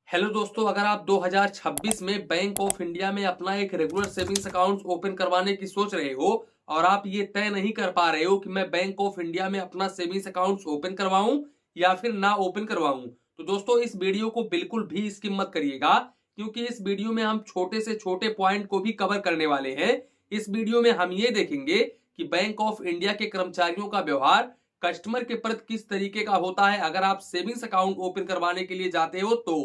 Hello दोस्तों, अगर आप 2026 में बैंक ऑफ इंडिया में अपना एक रेगुलर सेविंग्स अकाउंट ओपन करवाने की सोच रहे हो और आप ये तय नहीं कर पा रहे हो कि मैं बैंक ऑफ इंडिया में अपना सेविंग्स अकाउंट ओपन करवाऊं या फिर ना ओपन करवाऊं, तो दोस्तों इस वीडियो को बिल्कुल भी स्किप मत करिएगा, क्योंकि इस वीडियो में हम छोटे से छोटे पॉइंट को भी कवर करने वाले हैं। इस वीडियो में हम ये देखेंगे कि बैंक ऑफ इंडिया के कर्मचारियों का व्यवहार कस्टमर के प्रति किस तरीके का होता है अगर आप सेविंग्स अकाउंट ओपन करवाने के लिए जाते हो तो।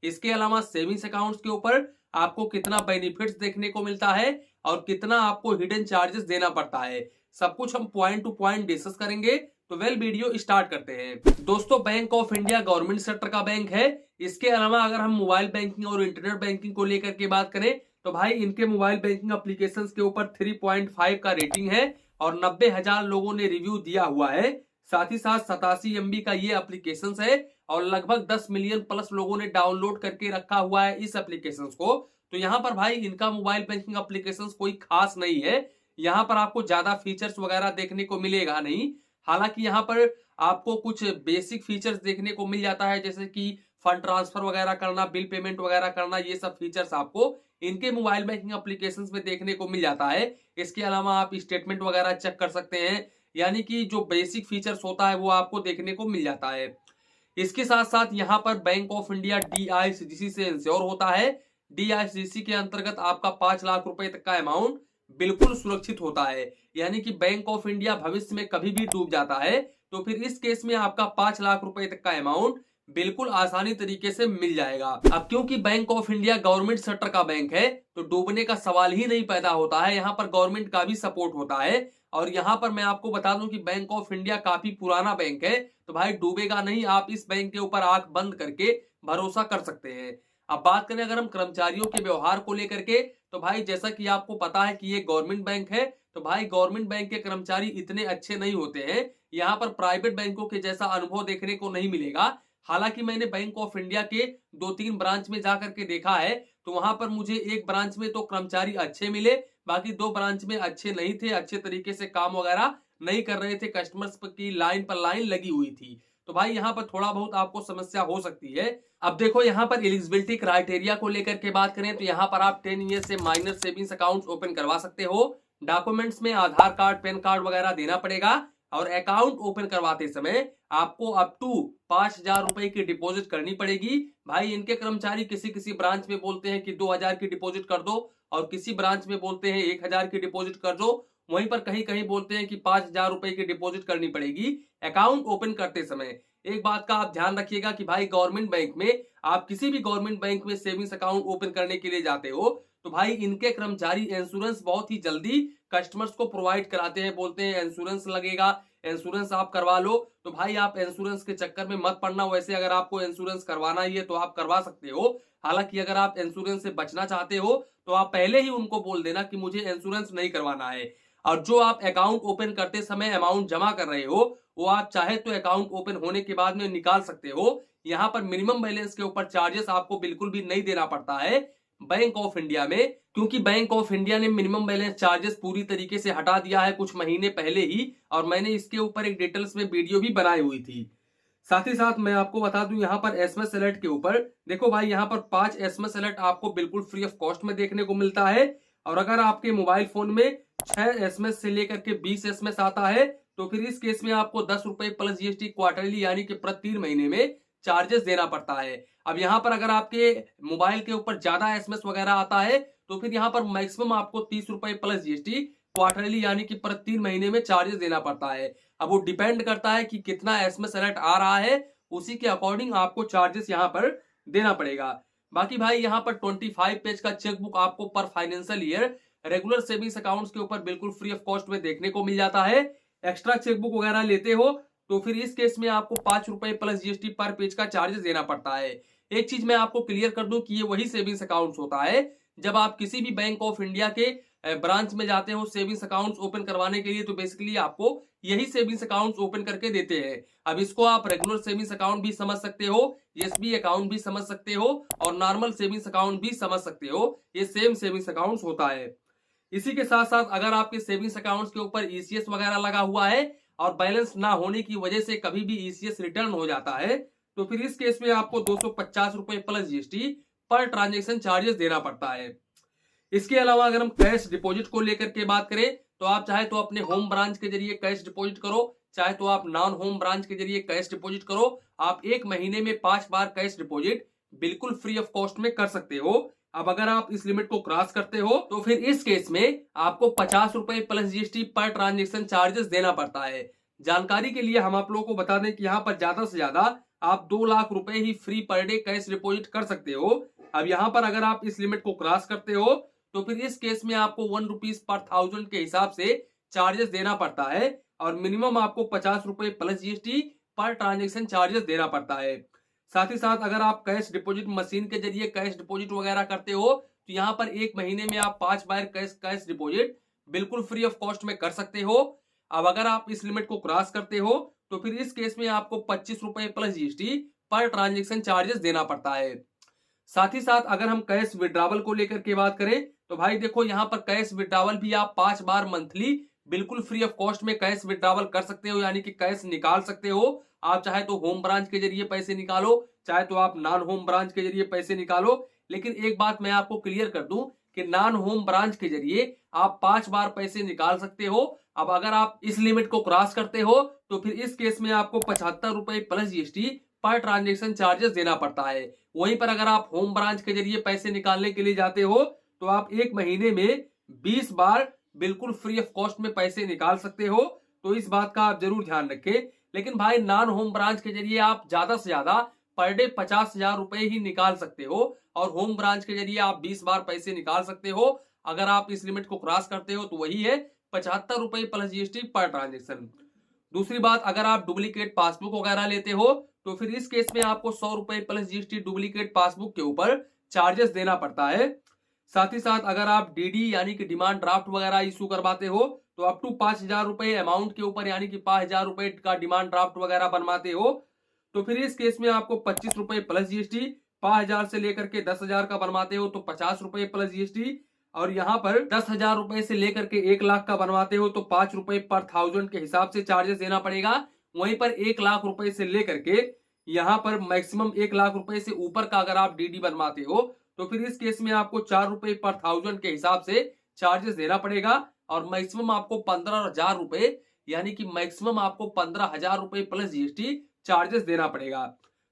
इसके अलावा सेविंग्स अकाउंट्स के ऊपर आपको कितना बेनिफिट्स देखने को मिलता है और कितना आपको हिडन चार्जेस देना पड़ता है, सब कुछ हम पॉइंट टू पॉइंट डिस्कस करेंगे। तो वीडियो स्टार्ट करते हैं। दोस्तों, bank of India government sector का बैंक है। इसके अलावा अगर हम मोबाइल बैंकिंग और इंटरनेट बैंकिंग को लेकर के बात करें तो भाई इनके मोबाइल बैंकिंग एप्लीकेशन के ऊपर 3.5 का रेटिंग है और 90,000 लोगों ने रिव्यू दिया हुआ है। साथ ही साथ 87 MB का ये एप्लीकेशन है और लगभग 10 मिलियन प्लस लोगों ने डाउनलोड करके रखा हुआ है इस एप्लीकेशन को। तो यहाँ पर भाई इनका मोबाइल बैंकिंग एप्लीकेशन कोई खास नहीं है, यहाँ पर आपको ज्यादा फीचर्स वगैरह देखने को मिलेगा नहीं। हालांकि यहाँ पर आपको कुछ बेसिक फीचर्स देखने को मिल जाता है, जैसे कि फंड ट्रांसफर वगैरह करना, बिल पेमेंट वगैरह करना, ये सब फीचर्स आपको इनके मोबाइल बैंकिंग एप्लीकेशन में देखने को मिल जाता है। इसके अलावा आप स्टेटमेंट वगैरह चेक कर सकते हैं, यानी कि जो बेसिक फीचर्स होता है वो आपको देखने को मिल जाता है। इसके साथ साथ यहाँ पर बैंक ऑफ इंडिया DICGC से इंश्योर होता है। DICGC के अंतर्गत आपका 5 लाख रुपए तक का अमाउंट बिल्कुल सुरक्षित होता है, यानी कि बैंक ऑफ इंडिया भविष्य में कभी भी डूब जाता है तो फिर इस केस में आपका 5 लाख रुपए तक का अमाउंट बिल्कुल आसानी तरीके से मिल जाएगा। अब क्योंकि bank of India government sector का बैंक है तो डूबने का सवाल ही नहीं पैदा होता है, यहाँ पर गवर्नमेंट का भी सपोर्ट होता है। और यहाँ पर मैं आपको बता दूं कि बैंक ऑफ इंडिया काफी पुराना बैंक है, तो भाई डूबेगा नहीं, आप इस बैंक के ऊपर आंख बंद करके भरोसा कर सकते हैं। अब बात करें अगर हम कर्मचारियों के व्यवहार को लेकर के, तो भाई जैसा कि आपको पता है कि ये गवर्नमेंट बैंक है, तो भाई गवर्नमेंट बैंक के कर्मचारी इतने अच्छे नहीं होते हैं, यहाँ पर प्राइवेट बैंकों के जैसा अनुभव देखने को नहीं मिलेगा। हालांकि मैंने बैंक ऑफ इंडिया के 2-3 ब्रांच में जाकर के देखा है, तो वहां पर मुझे एक ब्रांच में तो कर्मचारी अच्छे मिले, बाकी 2 ब्रांच में अच्छे नहीं थे, अच्छे तरीके से काम वगैरह नहीं कर रहे थे, कस्टमर्स की लाइन पर लाइन लगी हुई थी। तो भाई यहाँ पर थोड़ा बहुत आपको समस्या हो सकती है। अब देखो यहाँ पर एलिजिबिलिटी क्राइटेरिया को लेकर के बात करें तो यहाँ पर आप 10 ईयर से माइनर सेविंग्स अकाउंट ओपन करवा सकते हो। डॉक्यूमेंट्स में आधार कार्ड, पैन कार्ड वगैरह देना पड़ेगा और अकाउंट ओपन करवाते समय आपको अप टू 5,000 रुपए की डिपॉजिट करनी पड़ेगी। भाई इनके कर्मचारी किसी किसी ब्रांच में बोलते हैं कि 2,000 की डिपॉजिट कर दो और किसी ब्रांच में बोलते हैं 1,000 की डिपॉजिट कर दो, वहीं पर कहीं कहीं बोलते हैं कि 5,000 रुपए की डिपॉजिट करनी पड़ेगी अकाउंट ओपन करते समय। एक बात का आप ध्यान रखिएगा कि भाई गवर्नमेंट बैंक में, आप किसी भी गवर्नमेंट बैंक में सेविंग्स अकाउंट ओपन करने के लिए जाते हो तो भाई इनके कर्मचारी इंश्योरेंस बहुत ही जल्दी कस्टमर्स को प्रोवाइड कराते हैं, बोलते हैं इंश्योरेंस लगेगा, इंश्योरेंस आप करवा लो। तो भाई आप इंश्योरेंस के चक्कर में मत पड़ना, वैसे अगर आपको इंश्योरेंस करवाना ही है तो आप करवा सकते हो। हालांकि अगर आप इंश्योरेंस से बचना चाहते हो तो आप पहले ही उनको बोल देना कि मुझे इंश्योरेंस नहीं करवाना है। और जो आप अकाउंट ओपन करते समय अमाउंट जमा कर रहे हो वो आप चाहे तो अकाउंट ओपन होने के बाद में निकाल सकते हो। यहाँ पर मिनिमम बैलेंस के ऊपर चार्जेस आपको बिल्कुल भी नहीं देना पड़ता है बैंक ऑफ इंडिया में, क्योंकि बैंक ऑफ इंडिया ने मिनिमम बैलेंस चार्जेस पूरी तरीके से हटा दिया है कुछ महीने पहले ही, और मैंने इसके ऊपर एक डिटेल्स में वीडियो भी बनाई हुई थी। साथ ही साथ मैं आपको बता दूं यहाँ पर SMS अलर्ट के ऊपर देखो भाई, यहाँ पर 5 SMS अलर्ट आपको बिल्कुल फ्री ऑफ कॉस्ट में देखने को मिलता है। और अगर आपके मोबाइल फोन में 6 SMS से लेकर के 20 SMS आता है तो फिर इस केस में आपको 10 रुपए प्लस GST क्वार्टरली यानी कि प्रति 3 महीने में चार्जेस देना पड़ता है। अब यहाँ पर अगर आपके मोबाइल के ऊपर ज्यादा SMS वगैरह आता है तो फिर यहाँ पर मैक्सिमम आपको 30 रुपए प्लस GST क्वार्टरली यानी कि प्रति 3 महीने में चार्जेस देना पड़ता है। अब वो डिपेंड करता है कि कितना SMS अलर्ट आ रहा है, उसी के अकॉर्डिंग आपको चार्जेस यहाँ पर देना पड़ेगा। बाकी भाई यहाँ पर 25 पेज का चेकबुक आपको पर financial year regular savings accounts के ऊपर बिल्कुल फ्री ऑफ कॉस्ट में देखने को मिल जाता है। एक्स्ट्रा चेकबुक वगैरह लेते हो तो फिर इस केस में आपको 5 रुपए प्लस GST पर पेज का चार्जेस देना पड़ता है। एक चीज मैं आपको क्लियर कर दूं कि ये वही सेविंग्स अकाउंट्स होता है जब आप किसी भी बैंक ऑफ इंडिया के ब्रांच में जाते हो सेविंग्स अकाउंट्स ओपन करवाने के लिए, तो बेसिकली आपको यही सेविंग्स अकाउंट्स ओपन करके देते हैं। अब इसको आप रेगुलर सेविंग्स अकाउंट भी समझ सकते हो, SB अकाउंट भी समझ सकते हो और नॉर्मल सेविंग्स अकाउंट भी समझ सकते हो, ये सेम सेविंग्स अकाउंट्स होता है। इसी के साथ साथ अगर आपके सेविंग्स अकाउंट्स के ऊपर ECS वगैरह लगा हुआ है और बैलेंस ना होने की वजह से कभी भी ECS रिटर्न हो जाता है तो फिर इस केस में आपको 250 रुपए plus GST per transaction charges देना पड़ता है। इसके अलावा अगर हम कैश डिपॉजिट को लेकर के बात करें तो आप चाहे तो अपने होम ब्रांच के जरिए कैश डिपॉजिट करो, चाहे तो आप नॉन होम ब्रांच के जरिए कैश डिपॉजिट करो। आप एक महीने में 5 बार कैश डिपॉजिट बिल्कुल फ्री ऑफ कॉस्ट में कर सकते हो। अब अगर आप इस लिमिट को क्रॉस करते हो तो फिर इस केस में आपको 50 रुपए plus GST per transaction charges देना पड़ता है। जानकारी के लिए हम आप लोगों को बता दें कि यहाँ पर ज्यादा से ज्यादा आप 2 लाख रुपए ही free per day cash deposit कर सकते हो। अब यहाँ पर अगर आप इस लिमिट को क्रॉस करते हो तो फिर इस केस में आपको 1 रुपीज पर 1000 के हिसाब से चार्जेस देना पड़ता है और मिनिमम आपको 50 रुपए plus GST per transaction charges देना पड़ता है। साथ ही साथ अगर आप कैश डिपॉजिट मशीन के जरिए कैश डिपॉजिट वगैरह करते हो तो यहाँ पर एक महीने में आप 5 बार कैश डिपॉजिट बिल्कुल फ्री ऑफ कॉस्ट में कर सकते हो। अब अगर आप इस लिमिट को क्रॉस करते हो तो फिर इस केस में आपको 25 रुपए plus GST per transaction charges देना पड़ता है। साथ ही साथ अगर हम कैश विड्रॉवल को लेकर के बात करें तो भाई देखो यहाँ पर कैश विड्रॉवल भी आप 5 बार मंथली बिल्कुल फ्री ऑफ कॉस्ट में कैश विड्रॉवल कर सकते हो, यानी कि कैश निकाल सकते हो। आप चाहे तो होम ब्रांच के जरिए पैसे निकालो, चाहे तो आप नॉन होम ब्रांच के जरिए पैसे निकालो। लेकिन एक बात मैं आपको क्लियर कर दूं कि नॉन होम ब्रांच के जरिए आप 5 बार पैसे निकाल सकते हो। अब अगर आप इस लिमिट को क्रॉस करते हो तो फिर इस केस में आपको 75 रुपए plus GST per transaction charges देना पड़ता है। वहीं पर अगर आप होम ब्रांच के जरिए पैसे निकालने के लिए जाते हो तो आप एक महीने में 20 बार बिल्कुल फ्री ऑफ कॉस्ट में पैसे निकाल सकते हो। तो इस बात का आप जरूर ध्यान रखें। लेकिन भाई नॉन होम ब्रांच के जरिए आप ज्यादा से ज्यादा पर डे 50,000 रुपए ही निकाल सकते हो और होम ब्रांच के जरिए आप 20 बार पैसे निकाल सकते हो। अगर आप इस लिमिट को क्रॉस करते हो तो वही है 75 रुपए प्लस जीएसटी पर ट्रांजेक्शन। दूसरी बात, अगर आप डुप्लीकेट पासबुक वगैरह लेते हो तो फिर इस केस में आपको 100 रुपए प्लस जीएसटी डुप्लीकेट पासबुक के ऊपर चार्जेस देना पड़ता है। साथ ही साथ अगर आप डीडी यानी कि डिमांड ड्राफ्ट वगैरह इशू करवाते हो तो अप टू 5,000 रुपए अमाउंट के ऊपर यानी कि 5,000 रुपए का डिमांड ड्राफ्ट वगैरह बनवाते हो तो फिर इस केस में आपको 25 रुपए प्लस जीएसटी, 5,000 से लेकर के 10,000 का बनवाते हो तो 50 रुपए प्लस जीएसटी, और यहाँ पर 10,000 रुपए से लेकर के 1 लाख का बनवाते हो तो 5 रुपए पर 1000 के हिसाब से चार्जेस देना पड़ेगा। वहीं पर 1 लाख रुपए से लेकर के यहाँ पर मैक्सिमम 1 लाख रुपए से ऊपर का अगर आप डीडी बनवाते हो तो फिर इस केस में आपको 4 रुपए पर 1000 के हिसाब से चार्जेस देना पड़ेगा और मैक्सिमम आपको 15,000 रुपए यानी कि मैक्सिमम आपको 15,000 रुपए प्लस जीएसटी चार्जेस देना पड़ेगा।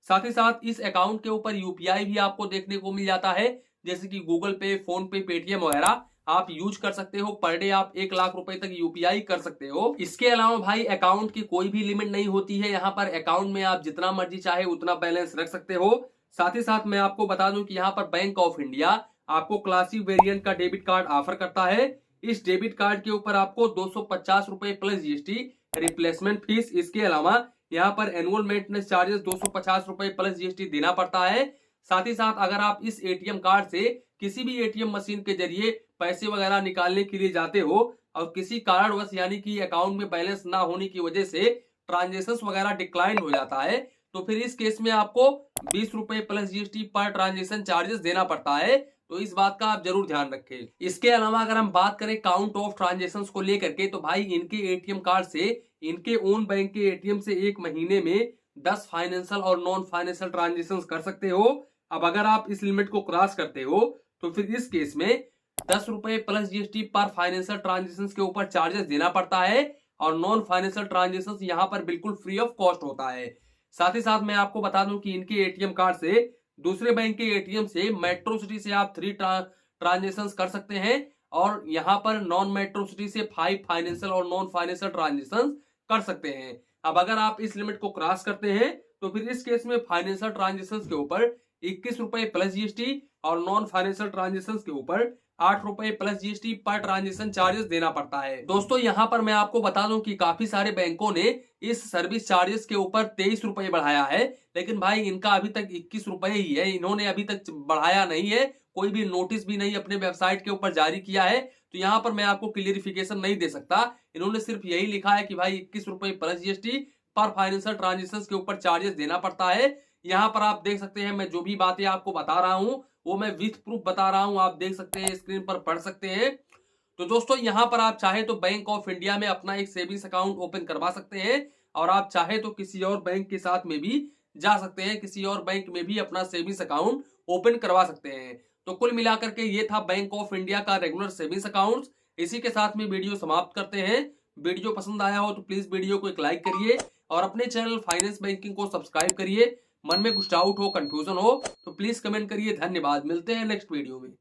साथ ही साथ इस अकाउंट के ऊपर यूपीआई भी आपको देखने को मिल जाता है, जैसे कि गूगल पे, फोन पे, पेटीएम वगैरह आप यूज कर सकते हो। पर डे आप 1 लाख रुपए तक यूपीआई कर सकते हो। इसके अलावा भाई अकाउंट की कोई भी लिमिट नहीं होती है। यहाँ पर अकाउंट में आप जितना मर्जी चाहे उतना बैलेंस रख सकते हो। साथ ही साथ मैं आपको बता दूं कि यहाँ पर बैंक ऑफ इंडिया आपको क्लासिक वेरिएंट का डेबिट कार्ड ऑफर करता है। इस डेबिट कार्ड के ऊपर आपको 250 रुपए प्लस जीएसटी रिप्लेसमेंट फीस, इसके अलावा यहाँ पर एनुअल मेंटेनेंस चार्जेस 250 रुपए प्लस जीएसटी देना पड़ता है। साथ ही साथ अगर आप इस एटीएम कार्ड से किसी भी एटीएम मशीन के जरिए पैसे वगैरह निकालने के लिए जाते हो और किसी कारणवश यानी कि अकाउंट में बैलेंस ना होने की वजह से ट्रांजेक्शन वगैरह डिक्लाइन हो जाता है तो फिर इस केस में आपको 20 रुपए plus GST per transaction charges देना पड़ता है। तो इस बात का आप जरूर ध्यान रखें। इसके अलावा अगर हम बात करें काउंट ऑफ ट्रांजेक्शन को लेकर के तो भाई इनके एटीएम कार्ड से, इनके ओन बैंक के एटीएम से एक महीने में 10 फाइनेंशियल और नॉन फाइनेंशियल ट्रांजेक्शन कर सकते हो। अब अगर आप इस लिमिट को क्रॉस करते हो तो फिर इस केस में 10 रुपए प्लस जीएसटी पर फाइनेंशियल ट्रांजेक्शन के ऊपर चार्जेस देना पड़ता है और नॉन फाइनेंशियल ट्रांजेक्शन यहाँ पर बिल्कुल फ्री ऑफ कॉस्ट होता है। साथ ही साथ मैं आपको बता दूं कि इनके एटीएम कार्ड से दूसरे बैंक के एटीएम से मेट्रो सिटी से आप 3 ट्रांजेक्शन कर सकते हैं और यहाँ पर नॉन मेट्रो सिटी से 5 फाइनेंशियल और नॉन फाइनेंशियल ट्रांजेक्शन कर सकते हैं। अब अगर आप इस लिमिट को क्रॉस करते हैं तो फिर इस केस में फाइनेंशियल ट्रांजेक्शन के ऊपर 21 रुपए प्लस जीएसटी और नॉन फाइनेंशियल ट्रांजेक्शन के ऊपर 8 रुपए plus GST per transaction charges देना पड़ता है। दोस्तों यहाँ पर मैं आपको बता दूं कि काफी सारे बैंकों ने इस सर्विस चार्जेस के ऊपर 23 रुपए बढ़ाया है, लेकिन भाई इनका अभी तक 21 रुपए ही है। इन्होंने अभी तक बढ़ाया नहीं है, कोई भी नोटिस भी नहीं अपने वेबसाइट के ऊपर जारी किया है, तो यहाँ पर मैं आपको क्लियरिफिकेशन नहीं दे सकता। इन्होंने सिर्फ यही लिखा है कि भाई 21 रुपए प्लस जीएसटी पर फाइनेंशियल ट्रांजेक्शन के ऊपर चार्जेस देना पड़ता है। यहाँ पर आप देख सकते हैं मैं जो भी बातें आपको बता रहा हूँ वो मैं विथ प्रूफ बता रहा हूँ, आप देख सकते हैं, स्क्रीन पर पढ़ सकते हैं। तो दोस्तों यहाँ पर आप चाहे तो बैंक ऑफ इंडिया में अपना एक सेविंग्स अकाउंट ओपन करवा सकते हैं और आप चाहे तो किसी और बैंक के साथ में भी जा सकते हैं, किसी और बैंक में भी अपना सेविंग्स अकाउंट ओपन करवा सकते हैं। तो कुल मिलाकर के ये था बैंक ऑफ इंडिया का रेगुलर सेविंग्स अकाउंट। इसी के साथ में वीडियो समाप्त करते हैं। वीडियो पसंद आया हो तो प्लीज वीडियो को एक लाइक करिए और अपने चैनल फाइनेंस बैंकिंग को सब्सक्राइब करिए। मन में कुछ डाउट हो, कंफ्यूजन हो तो प्लीज कमेंट करिए। धन्यवाद, मिलते हैं नेक्स्ट वीडियो में।